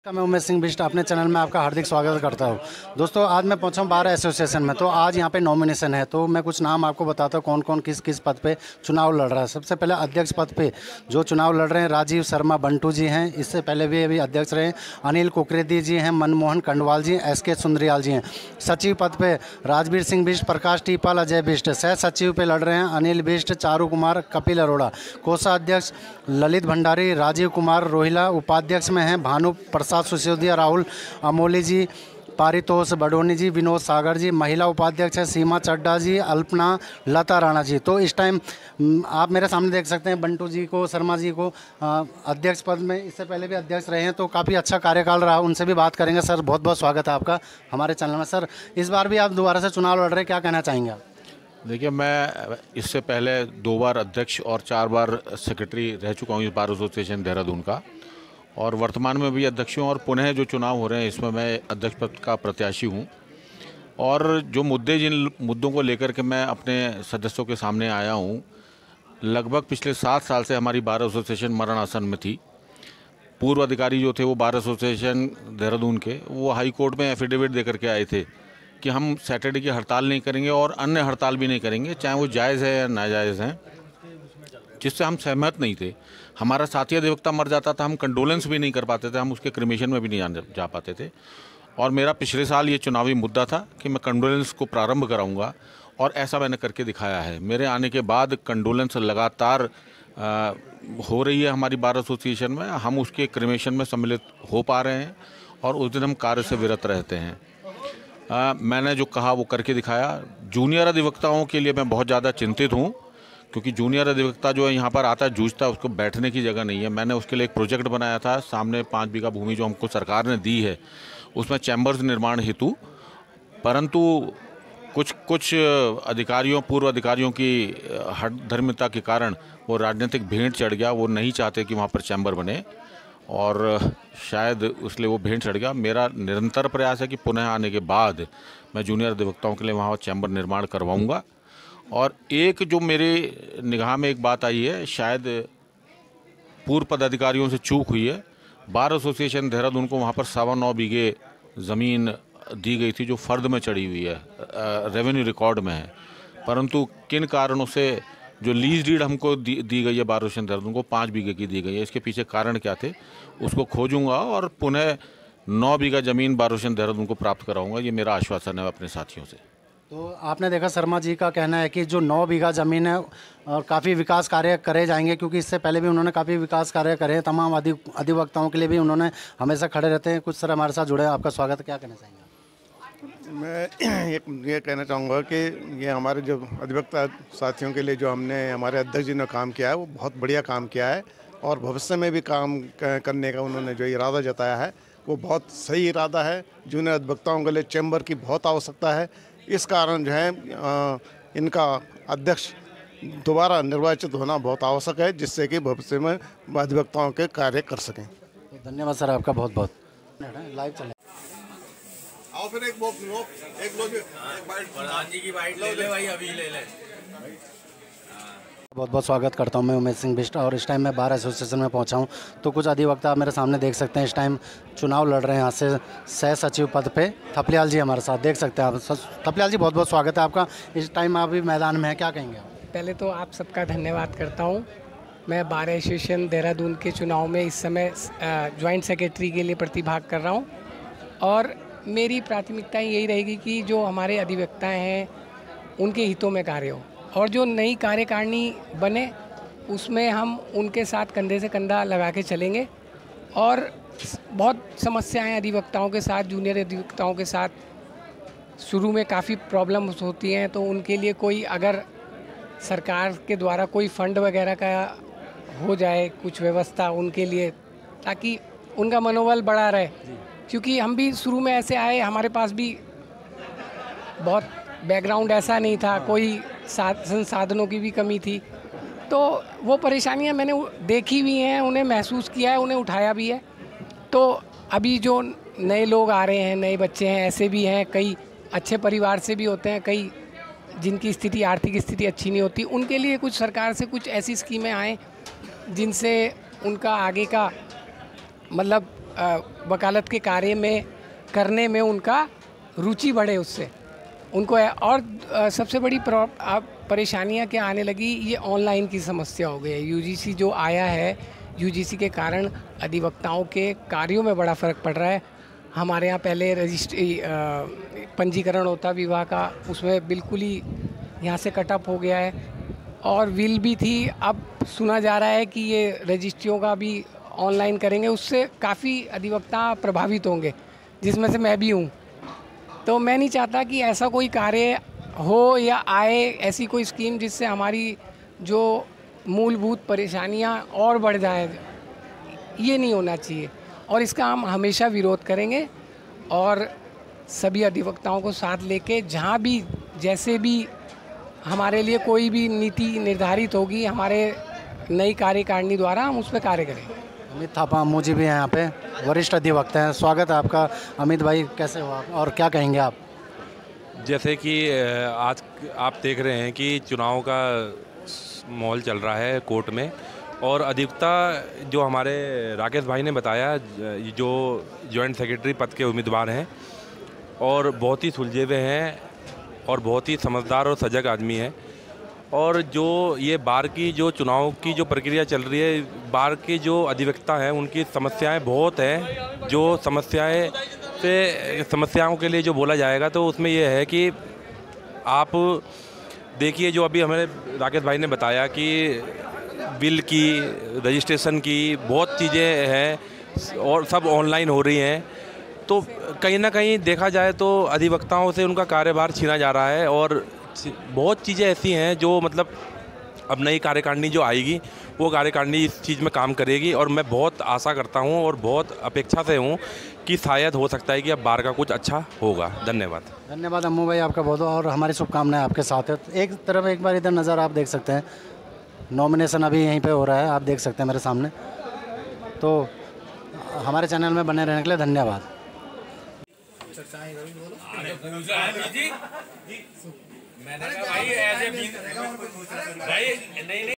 मैं उमेश सिंह बिष्ट अपने चैनल में आपका हार्दिक स्वागत करता हूं। दोस्तों, आज मैं पहुंचा हूं बार एसोसिएशन में। तो आज यहां पे नॉमिनेशन है, तो मैं कुछ नाम आपको बताता हूं कौन कौन किस किस पद पे चुनाव लड़ रहा है। सबसे पहले अध्यक्ष पद पे जो चुनाव लड़ रहे हैं, राजीव शर्मा बंटू जी हैं। इससे पहले भी अभी अध्यक्ष रहे अनिल कुकरेदी जी हैं, मनमोहन कंडवाल जी, SK सुंदरियाल जी हैं। सचिव पद पे राजवीर सिंह बिष्ट, प्रकाश टीपाल, अजय बिष्ट। सह सचिव पे लड़ रहे हैं अनिल बिष्ट, चारू कुमार, कपिल अरोड़ा। कोषाध्यक्ष ललित भंडारी, राजीव कुमार रोहिला। उपाध्यक्ष में हैं भानु प्रसाद सिसोदिया, राहुल अमोली जी, पारितोष बडोनी जी, विनोद सागर जी। महिला उपाध्यक्ष है सीमा चड्डा जी, अल्पना, लता राणा जी। तो इस टाइम आप मेरे सामने देख सकते हैं बंटू जी को, शर्मा जी को अध्यक्ष पद में, इससे पहले भी अध्यक्ष रहे हैं, तो काफ़ी अच्छा कार्यकाल रहा। उनसे भी बात करेंगे। सर, बहुत बहुत स्वागत है आपका हमारे चैनल में। सर, इस बार भी आप दोबारा से चुनाव लड़ रहे हैं, क्या कहना चाहेंगे आप? देखिए, मैं इससे पहले 2 बार अध्यक्ष और 4 बार सेक्रेटरी रह चुका हूँ इस बार एसोसिएशन देहरादून का, और वर्तमान में भी अध्यक्ष हूँ। और पुनः जो चुनाव हो रहे हैं इसमें मैं अध्यक्ष पद का प्रत्याशी हूँ। और जो जिन मुद्दों को लेकर के मैं अपने सदस्यों के सामने आया हूँ, लगभग पिछले 7 साल से हमारी बार एसोसिएशन मरणासन में थी। पूर्व अधिकारी जो थे वो बार एसोसिएशन देहरादून के, वो हाई कोर्ट में एफिडेविट दे करके आए थे कि हम सैटरडे की हड़ताल नहीं करेंगे और अन्य हड़ताल भी नहीं करेंगे, चाहे वो जायज़ है या नाजायज़ हैं, जिससे हम सहमत नहीं थे। हमारा साथी अधिवक्ता मर जाता था, हम कंडोलेंस भी नहीं कर पाते थे, हम उसके क्रिमेशन में भी नहीं जा पाते थे। और मेरा पिछले साल ये चुनावी मुद्दा था कि मैं कंडोलेंस को प्रारंभ कराऊंगा, और ऐसा मैंने करके दिखाया है। मेरे आने के बाद कंडोलेंस लगातार हो रही है हमारी बार एसोसिएशन में। हम उसके क्रिमेशन में सम्मिलित हो पा रहे हैं और उस दिन हम कार्य से विरत रहते हैं। मैंने जो कहा वो करके दिखाया। जूनियर अधिवक्ताओं के लिए मैं बहुत ज़्यादा चिंतित हूँ, क्योंकि जूनियर अधिवक्ता जो है यहाँ पर आता है, जूझता है, उसको बैठने की जगह नहीं है। मैंने उसके लिए एक प्रोजेक्ट बनाया था। सामने 5 बीघा भूमि जो हमको सरकार ने दी है, उसमें चैम्बर्स निर्माण हेतु, परंतु कुछ अधिकारियों, पूर्व अधिकारियों की हठधर्मिता के कारण वो राजनीतिक भेंट चढ़ गया। वो नहीं चाहते कि वहाँ पर चैम्बर बने, और शायद इसलिए वो भेंट चढ़ गया। मेरा निरंतर प्रयास है कि पुनः आने के बाद मैं जूनियर अधिवक्ताओं के लिए वहाँ चैम्बर निर्माण करवाऊँगा। और एक जो मेरे निगाह में एक बात आई है, शायद पूर्व पदाधिकारियों से चूक हुई है। बार एसोसिएशन देहरादून को वहाँ पर 9.25 बीघे ज़मीन दी गई थी, जो फ़र्द में चढ़ी हुई है, रेवेन्यू रिकॉर्ड में है, परंतु किन कारणों से जो लीज डीड हमको दी गई है बार एसोसिएशन देहरादून को 5 बीघे की दी गई है, इसके पीछे कारण क्या थे उसको खोजूंगा और पुनः 9 बीघा ज़मीन बार एसोसिएशन देहरादून को प्राप्त कराऊंगा। ये मेरा आश्वासन है अपने साथियों से। तो आपने देखा, शर्मा जी का कहना है कि जो 9 बीघा ज़मीन है और काफ़ी विकास कार्य करे जाएंगे, क्योंकि इससे पहले भी उन्होंने काफ़ी विकास कार्य करे हैं। तमाम अधिवक्ताओं के लिए भी उन्होंने हमेशा खड़े रहते हैं। कुछ सर हमारे साथ जुड़े हैं, आपका स्वागत है, क्या कहना चाहेंगे? मैं ये कहना चाहूँगा कि ये हमारे जो अधिवक्ता साथियों के लिए जो हमने हमारे अध्यक्ष जी ने काम किया है, वो बहुत बढ़िया काम किया है, और भविष्य में भी काम करने का उन्होंने जो इरादा जताया है वो बहुत सही इरादा है। जूनियर अधिवक्ताओं के लिए चैम्बर की बहुत आवश्यकता है। इस कारण जो है इनका अध्यक्ष दोबारा निर्वाचित होना बहुत आवश्यक है, जिससे कि भविष्य में अधिवक्ताओं के कार्य कर सकें। तो धन्यवाद सर आपका बहुत बहुत। लाइव चले आओ फिर एक प्रधान जी की बाइट ले ले भाई, अभी ले ले। बहुत बहुत स्वागत करता हूं मैं उमेश सिंह बिष्ट, और इस टाइम मैं बार एसोसिएशन में पहुंचा हूं। तो कुछ अधिवक्ता आप मेरे सामने देख सकते हैं, इस टाइम चुनाव लड़ रहे हैं यहाँ से सह सचिव पद पे। थपलियाल जी हमारे साथ देख सकते हैं आप। थपलियाल जी, बहुत बहुत स्वागत है आपका। इस टाइम आप भी मैदान में हैं, क्या कहेंगे आप? पहले तो आप सबका धन्यवाद करता हूं। मैं बार एसोसिएशन देहरादून के चुनाव में इस समय ज्वाइंट सेक्रेटरी के लिए प्रतिभाग कर रहा हूं, और मेरी प्राथमिकता यही रहेगी कि जो हमारे अधिवक्ता हैं उनके हितों में कार्य हो, और जो नई कार्यकारिणी बने उसमें हम उनके साथ कंधे से कंधा लगा के चलेंगे। और बहुत समस्याएं अधिवक्ताओं के साथ, जूनियर अधिवक्ताओं के साथ शुरू में काफ़ी प्रॉब्लम्स होती हैं, तो उनके लिए कोई अगर सरकार के द्वारा कोई फंड वगैरह का हो जाए कुछ व्यवस्था उनके लिए, ताकि उनका मनोबल बढ़ा रहे, क्योंकि हम भी शुरू में ऐसे आए, हमारे पास भी बहुत बैकग्राउंड ऐसा नहीं था, कोई संसाधनों की भी कमी थी, तो वो परेशानियां मैंने देखी भी हैं, उन्हें महसूस किया है, उन्हें उठाया भी है। तो अभी जो नए लोग आ रहे हैं, नए बच्चे हैं, ऐसे भी हैं, कई अच्छे परिवार से भी होते हैं, कई जिनकी स्थिति, आर्थिक स्थिति अच्छी नहीं होती, उनके लिए कुछ सरकार से कुछ ऐसी स्कीमें आएँ जिनसे उनका आगे का मतलब वकालत के कार्य में करने में उनका रुचि बढ़े, उससे उनको और सबसे बड़ी परेशानियां क्या आने लगी, ये ऑनलाइन की समस्या हो गई है। यूजीसी जो आया है, यूजीसी के कारण अधिवक्ताओं के कार्यों में बड़ा फ़र्क पड़ रहा है। हमारे यहाँ पहले रजिस्ट्री पंजीकरण होता विवाह का, उसमें बिल्कुल ही यहाँ से कटअप हो गया है। और विल भी थी, अब सुना जा रहा है कि ये रजिस्ट्रियों का भी ऑनलाइन करेंगे, उससे काफ़ी अधिवक्ता प्रभावित होंगे, जिसमें से मैं भी हूँ। तो मैं नहीं चाहता कि ऐसा कोई कार्य हो या आए, ऐसी कोई स्कीम जिससे हमारी जो मूलभूत परेशानियां और बढ़ जाएं, ये नहीं होना चाहिए। और इसका हम हमेशा विरोध करेंगे और सभी अधिवक्ताओं को साथ लेके जहां भी जैसे भी हमारे लिए कोई भी नीति निर्धारित होगी हमारे नई कार्यकारिणी द्वारा, हम उस पर कार्य करेंगे। अमित थापा अम्मू जी भी हैं यहाँ पे, वरिष्ठ अधिवक्ता हैं। स्वागत है आपका। अमित भाई, कैसे हो आप और क्या कहेंगे आप? जैसे कि आज आप देख रहे हैं कि चुनाव का माहौल चल रहा है कोर्ट में, और अधिवक्ता जो हमारे राकेश भाई ने बताया, जो जॉइंट सेक्रेटरी पद के उम्मीदवार हैं और बहुत ही सुलझे हुए हैं और बहुत ही समझदार और सजग आदमी है। और जो ये बार की जो चुनाव की जो प्रक्रिया चल रही है, बार के जो अधिवक्ता हैं उनकी समस्याएं बहुत हैं। जो समस्याओं के लिए जो बोला जाएगा तो उसमें ये है कि आप देखिए, जो अभी हमारे राकेश भाई ने बताया कि बिल की, रजिस्ट्रेशन की बहुत चीज़ें हैं और सब ऑनलाइन हो रही हैं। तो कहीं ना कहीं देखा जाए तो अधिवक्ताओं से उनका कार्यभार छीना जा रहा है। और बहुत चीज़ें ऐसी हैं जो मतलब अब नई कार्यकारिणी जो आएगी वो कार्यकारिणी इस चीज़ में काम करेगी। और मैं बहुत आशा करता हूँ और बहुत अपेक्षा से हूँ कि शायद हो सकता है कि अब बार का कुछ अच्छा होगा। धन्यवाद। धन्यवाद अम्मू भाई, आपका बहुत, और हमारी शुभकामनाएं आपके साथ है। एक तरफ एक बार इधर नज़र आप देख सकते हैं, नॉमिनेशन अभी यहीं पे हो रहा है, आप देख सकते हैं मेरे सामने। तो हमारे चैनल में बने रहने के लिए धन्यवाद। मैंने कहा भाई ऐसे भाई नहीं